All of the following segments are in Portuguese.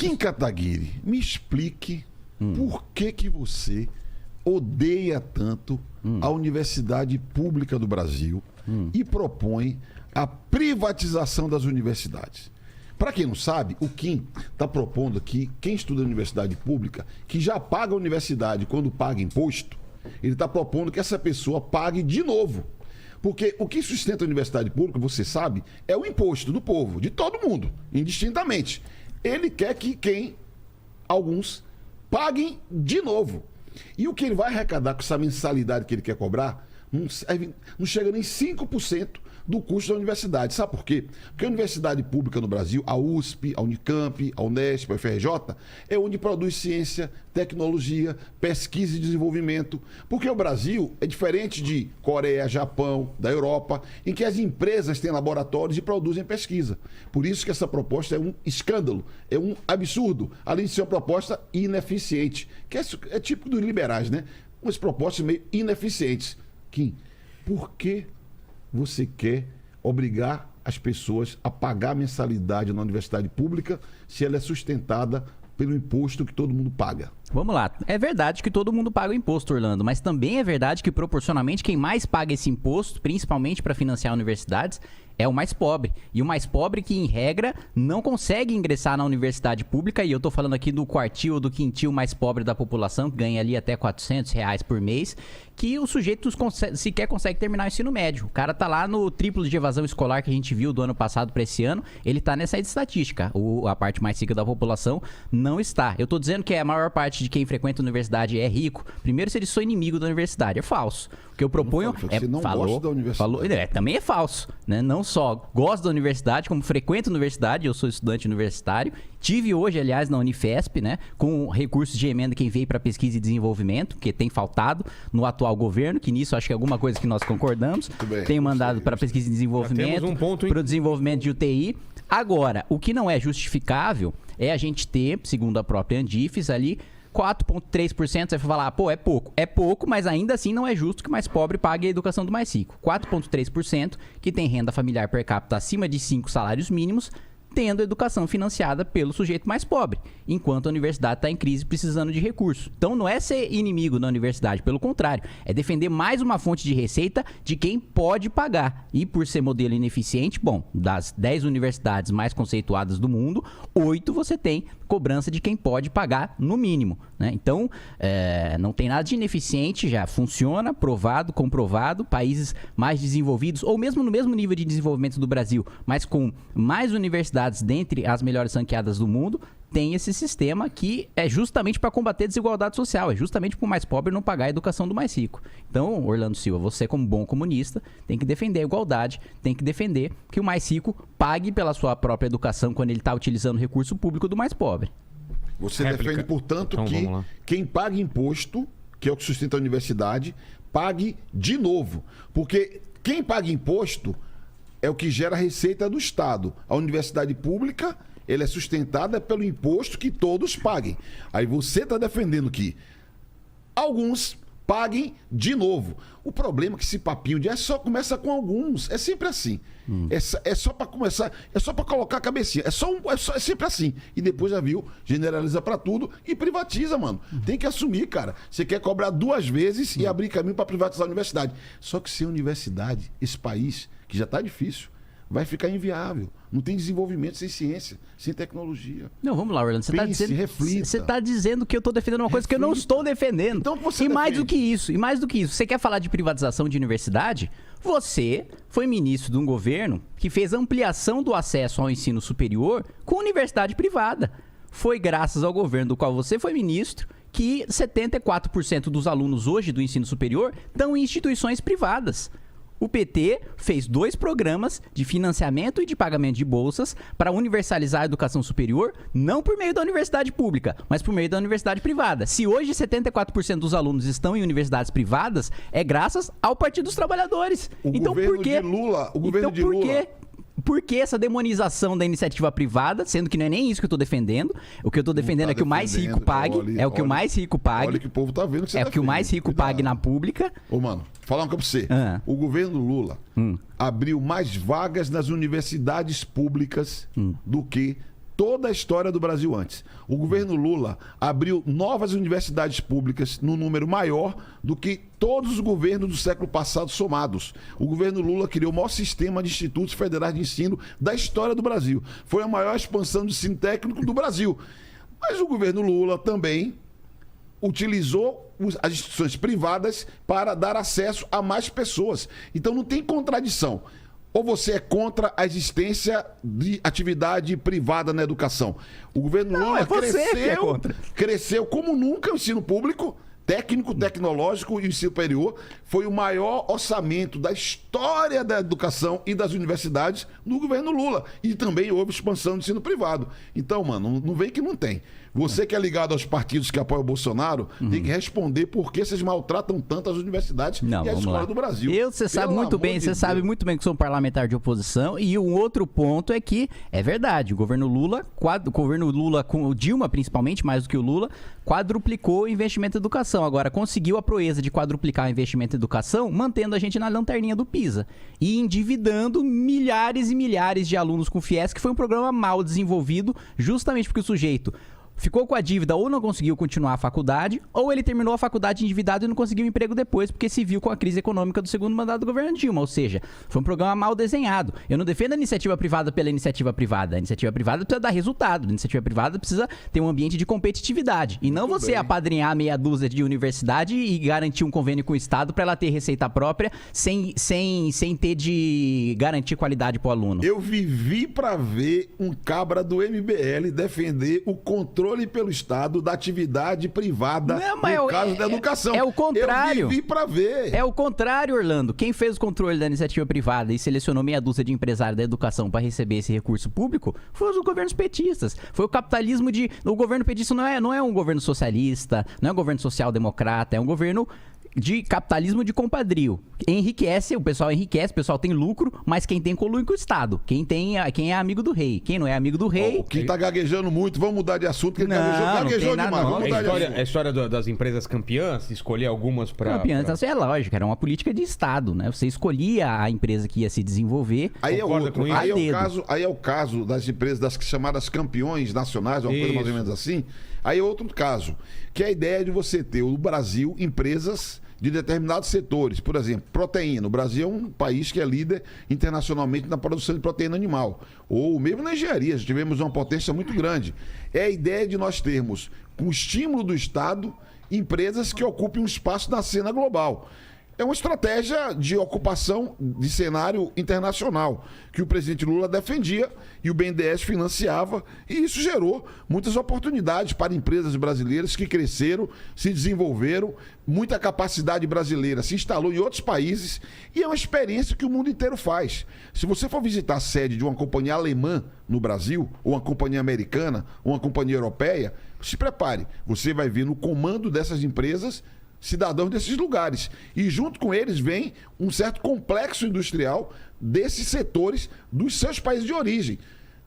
Kim Kataguiri, me explique por que você odeia tanto a Universidade Pública do Brasil e propõe a privatização das universidades. Para quem não sabe, o Kim está propondo aqui, quem estuda na universidade pública, que já paga a universidade quando paga imposto, ele está propondo que essa pessoa pague de novo. Porque o que sustenta a universidade pública, você sabe, é o imposto do povo, de todo mundo, indistintamente. Ele quer que alguns paguem de novo. E o que ele vai arrecadar com essa mensalidade que ele quer cobrar não chega nem 5% do custo da universidade. Sabe por quê? Porque a universidade pública no Brasil, a USP, a Unicamp, a Unesp, a UFRJ, é onde produz ciência, tecnologia, pesquisa e desenvolvimento. Porque o Brasil é diferente de Coreia, Japão, da Europa, em que as empresas têm laboratórios e produzem pesquisa. Por isso que essa proposta é um escândalo, é um absurdo, além de ser uma proposta ineficiente, que é típico dos liberais, né? Umas propostas meio ineficientes. Kim, por que você quer obrigar as pessoas a pagar mensalidade na universidade pública se ela é sustentada pelo imposto que todo mundo paga? Vamos lá. É verdade que todo mundo paga o imposto, Orlando, mas também é verdade que proporcionalmente quem mais paga esse imposto, principalmente para financiar universidades, é o mais pobre. E o mais pobre que, em regra, não consegue ingressar na universidade pública, e eu tô falando aqui do quartil ou do quintil mais pobre da população, que ganha ali até R$400 por mês, que o sujeito sequer consegue terminar o ensino médio. O cara tá lá no triplo de evasão escolar que a gente viu do ano passado para esse ano, ele tá nessa estatística. A parte mais rica da população não está. Eu tô dizendo que a maior parte de quem frequenta a universidade é rico. Primeiro, se eles são inimigo da universidade. É falso. O que eu proponho você não gosta da universidade. Também é falso, né? Não só gosto da universidade, como frequento a universidade, eu sou estudante universitário. Tive hoje, aliás, na Unifesp, né, com recursos de emenda quem veio para pesquisa e desenvolvimento, que tem faltado no atual governo, que nisso acho que é alguma coisa que nós concordamos. Tenho mandado para pesquisa e desenvolvimento, para o desenvolvimento de UTI. Agora, o que não é justificável é a gente ter, segundo a própria Andifes ali, 4,3%, você vai falar, pô, é pouco. É pouco, mas ainda assim não é justo que o mais pobre pague a educação do mais rico. 4,3% que tem renda familiar per capita acima de 5 salários mínimos, tendo educação financiada pelo sujeito mais pobre, enquanto a universidade está em crise precisando de recursos. Então não é ser inimigo da universidade, pelo contrário, é defender mais uma fonte de receita de quem pode pagar. E por ser modelo ineficiente, bom, das 10 universidades mais conceituadas do mundo, 8 você tem cobrança de quem pode pagar no mínimo, né? Então, não tem nada de ineficiente, já funciona, provado, comprovado. Países mais desenvolvidos, ou mesmo no mesmo nível de desenvolvimento do Brasil, mas com mais universidades dentre as melhores ranqueadas do mundo, tem esse sistema que é justamente para combater a desigualdade social, é justamente para o mais pobre não pagar a educação do mais rico. Então, Orlando Silva, você como bom comunista tem que defender a igualdade, tem que defender que o mais rico pague pela sua própria educação quando ele está utilizando o recurso público do mais pobre. Você defende, portanto, então, que quem paga imposto, que é o que sustenta a universidade, pague de novo. Porque quem paga imposto é o que gera receita do Estado. A universidade pública, ela é sustentada pelo imposto que todos paguem. Aí você está defendendo que alguns paguem de novo. O problema é que esse papinho de só começa com alguns. É sempre assim. É só para começar, é só para colocar a cabecinha. É sempre assim. E depois já viu, generaliza para tudo e privatiza, mano. Tem que assumir, cara. Você quer cobrar 2 vezes e abrir caminho para privatizar a universidade. Só que sem universidade, esse país, que já está difícil, vai ficar inviável. Não tem desenvolvimento sem ciência, sem tecnologia. Não, vamos lá, Orlando. Você está dizendo que eu estou defendendo uma coisa que eu não estou defendendo. Então você mais do que isso, você quer falar de privatização de universidade? Você foi ministro de um governo que fez ampliação do acesso ao ensino superior com universidade privada. Foi graças ao governo do qual você foi ministro que 74% dos alunos hoje do ensino superior estão em instituições privadas. O PT fez 2 programas de financiamento e de pagamento de bolsas para universalizar a educação superior, não por meio da universidade pública, mas por meio da universidade privada. Se hoje 74% dos alunos estão em universidades privadas, é graças ao Partido dos Trabalhadores. Então por quê? Por que essa demonização da iniciativa privada, sendo que não é nem isso que eu estou defendendo? O que eu estou defendendo é que o mais rico pague. É o que o mais rico pague. Olha que o povo tá vendo que você é o que o mais rico pague na pública. Ô, mano, falar uma coisa pra você. O governo Lula abriu mais vagas nas universidades públicas do que toda a história do Brasil antes. O governo Lula abriu novas universidades públicas num número maior do que todos os governos do século passado somados. O governo Lula criou o maior sistema de institutos federais de ensino da história do Brasil. Foi a maior expansão de ensino técnico do Brasil. Mas o governo Lula também utilizou as instituições privadas para dar acesso a mais pessoas. Então não tem contradição. Ou você é contra a existência de atividade privada na educação? O governo Lula cresceu como nunca o ensino público, técnico, tecnológico e ensino superior. Foi o maior orçamento da história da educação e das universidades no governo Lula. E também houve expansão do ensino privado. Então, mano, não vem que não tem. Você que é ligado aos partidos que apoiam o Bolsonaro, tem que responder por que vocês maltratam tanto as universidades e a escola do Brasil. Você sabe muito bem que sou um parlamentar de oposição. E um outro ponto é que, é verdade, o governo Lula, com o Dilma principalmente, mais do que o Lula, quadruplicou o investimento em educação. Agora, conseguiu a proeza de quadruplicar o investimento em educação, mantendo a gente na lanterninha do PISA. E endividando milhares e milhares de alunos com FIES, que foi um programa mal desenvolvido, justamente porque o sujeito ficou com a dívida ou não conseguiu continuar a faculdade, ou ele terminou a faculdade endividado e não conseguiu emprego depois, porque se viu com a crise econômica do segundo mandato do governo Dilma. Ou seja, foi um programa mal desenhado. Eu não defendo a iniciativa privada pela iniciativa privada. A iniciativa privada precisa dar resultado. A iniciativa privada precisa ter um ambiente de competitividade. E não você apadrinhar meia dúzia de universidade e garantir um convênio com o Estado para ela ter receita própria sem ter de garantir qualidade para o aluno. Eu vivi para ver um cabra do MBL defender o controle pelo Estado da atividade privada no caso da educação. É o contrário. Eu vivi para ver. É o contrário, Orlando. Quem fez o controle da iniciativa privada e selecionou meia dúzia de empresários da educação para receber esse recurso público foram os governos petistas. Foi o capitalismo de... O governo petista não é um governo socialista, não é um governo social-democrata, é um governo de capitalismo de compadrio. Enriquece, o pessoal tem lucro, mas quem tem colui com o Estado. Quem é amigo do rei. Quem não é amigo do rei... Quem tá gaguejando muito, vamos mudar de assunto, que ele gaguejou demais. Vamos mudar de assunto. A história das empresas campeãs, escolher algumas para... Campeãs, essa é lógica, era uma política de Estado, né? Você escolhia a empresa que ia se desenvolver. Aí é o caso das empresas, das chamadas campeões nacionais, uma coisa mais ou menos assim. Aí é outro caso, que é a ideia de você ter no Brasil empresas de determinados setores. Por exemplo, proteína. O Brasil é um país que é líder internacionalmente na produção de proteína animal. Ou mesmo na engenharia, já tivemos uma potência muito grande. É a ideia de nós termos, com o estímulo do Estado, empresas que ocupem um espaço na cena global. É uma estratégia de ocupação de cenário internacional que o presidente Lula defendia e o BNDES financiava, e isso gerou muitas oportunidades para empresas brasileiras que cresceram, se desenvolveram, muita capacidade brasileira se instalou em outros países, e é uma experiência que o mundo inteiro faz. Se você for visitar a sede de uma companhia alemã no Brasil, ou uma companhia americana, ou uma companhia europeia, se prepare, você vai ver no comando dessas empresas cidadãos desses lugares. E junto com eles vem um certo complexo industrial desses setores dos seus países de origem.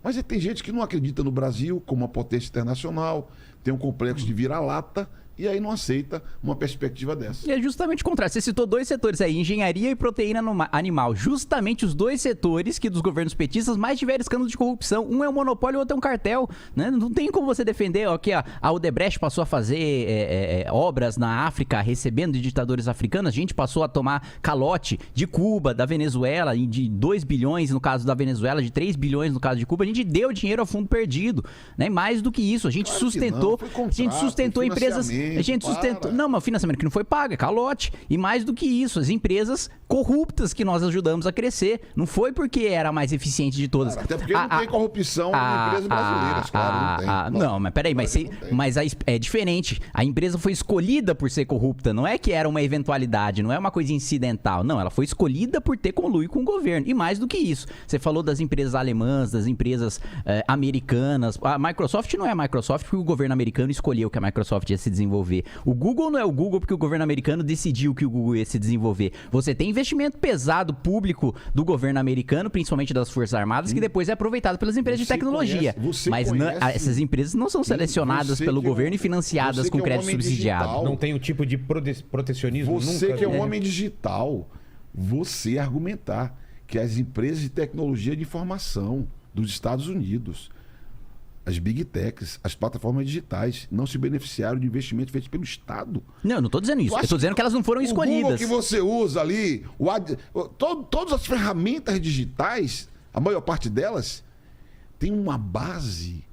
Mas tem gente que não acredita no Brasil como uma potência internacional, tem um complexo de vira-lata e aí não aceita uma perspectiva dessa. E é justamente o contrário. Você citou dois setores aí, engenharia e proteína animal. Justamente os dois setores que dos governos petistas mais tiveram escândalo de corrupção. Um é um monopólio e o outro é um cartel. Né? Não tem como você defender. Ó, que a Odebrecht passou a fazer obras na África, recebendo de ditadores africanos. A gente passou a tomar calote de Cuba, da Venezuela, de 2 bilhões no caso da Venezuela, de 3 bilhões no caso de Cuba. A gente deu dinheiro a fundo perdido. Né? Mais do que isso, a gente sustentou, empresas... A gente sustentou... Não, mas o financiamento que não foi pago, é calote. E mais do que isso, as empresas corruptas que nós ajudamos a crescer. Não foi porque era a mais eficiente de todas. Até porque não tem corrupção em empresas brasileiras, claro, não tem. Não, mas peraí, mas é diferente. A empresa foi escolhida por ser corrupta. Não é que era uma eventualidade, não é uma coisa incidental. Não, ela foi escolhida por ter conluio com o governo. E mais do que isso, você falou das empresas alemãs, das empresas americanas. A Microsoft não é a Microsoft porque o governo americano escolheu que a Microsoft ia se desenvolver. O Google não é o Google porque o governo americano decidiu que o Google ia se desenvolver. Você tem investimento pesado público do governo americano, principalmente das Forças Armadas, que depois é aproveitado pelas empresas de tecnologia. Mas essas empresas não são selecionadas pelo governo e financiadas com crédito subsidiado. Digital, não tem o tipo de protecionismo Você nunca, que é um homem digital, você argumentar que as empresas de tecnologia de informação dos Estados Unidos as big techs, as plataformas digitais não se beneficiaram de investimento feito pelo Estado. Não, eu não tô dizendo isso. Tu Eu acha tô dizendo que elas não foram O Google escolhidas. que você usa ali, todas as ferramentas digitais, a maior parte delas, tem uma base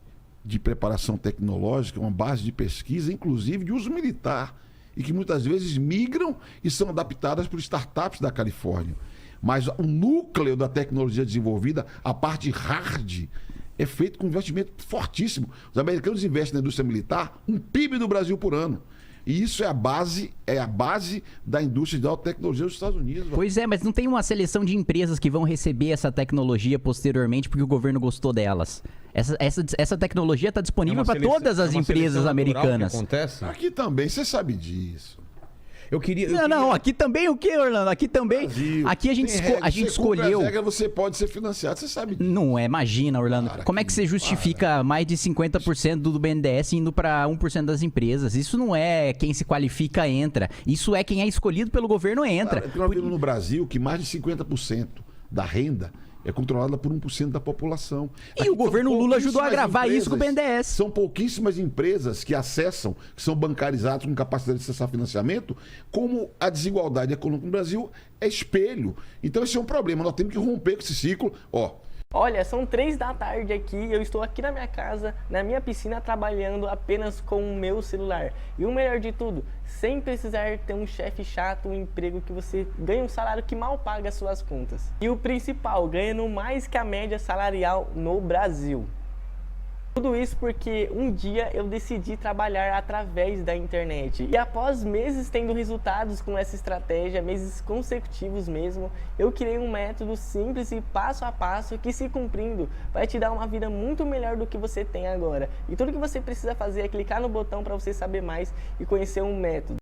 de preparação tecnológica, uma base de pesquisa, inclusive de uso militar, e que muitas vezes migram e são adaptadas por startups da Califórnia. Mas o núcleo da tecnologia desenvolvida, a parte hard, é feito com investimento fortíssimo. Os americanos investem na indústria militar um PIB do Brasil por ano. E isso é a base da indústria de alta tecnologia dos Estados Unidos. Pois é, mas não tem uma seleção de empresas que vão receber essa tecnologia posteriormente porque o governo gostou delas. Essa tecnologia está disponível para todas as empresas americanas. Que acontece? Aqui também, você sabe disso. Não, aqui também o que, Orlando? Aqui também. Brasil, Aqui a gente você escolheu. cumpre as regras, você pode ser financiado, você sabe disso. Não é, imagina, Orlando. Para Como é que você justifica mais de 50% do BNDES indo para 1% das empresas? Isso não é quem se qualifica entra. Isso é quem é escolhido pelo governo entra. Cara, nós vimos no Brasil que mais de 50% da renda é controlada por 1% da população. E o governo Lula ajudou a gravar isso com o empresas, BNDES. São pouquíssimas empresas que acessam, que são bancarizadas com capacidade de acessar financiamento, como a desigualdade econômica no Brasil é espelho. Então esse é um problema, nós temos que romper com esse ciclo. Olha, são 3 da tarde aqui, eu estou aqui na minha casa, na minha piscina, trabalhando apenas com o meu celular. E o melhor de tudo, sem precisar ter um chefe chato, um emprego que você ganha um salário que mal paga as suas contas. E o principal, ganhando mais que a média salarial no Brasil. Tudo isso porque um dia eu decidi trabalhar através da internet. E após meses tendo resultados com essa estratégia, meses consecutivos mesmo, eu criei um método simples e passo a passo que, se cumprindo, vai te dar uma vida muito melhor do que você tem agora. E tudo que você precisa fazer é clicar no botão para você saber mais e conhecer um método.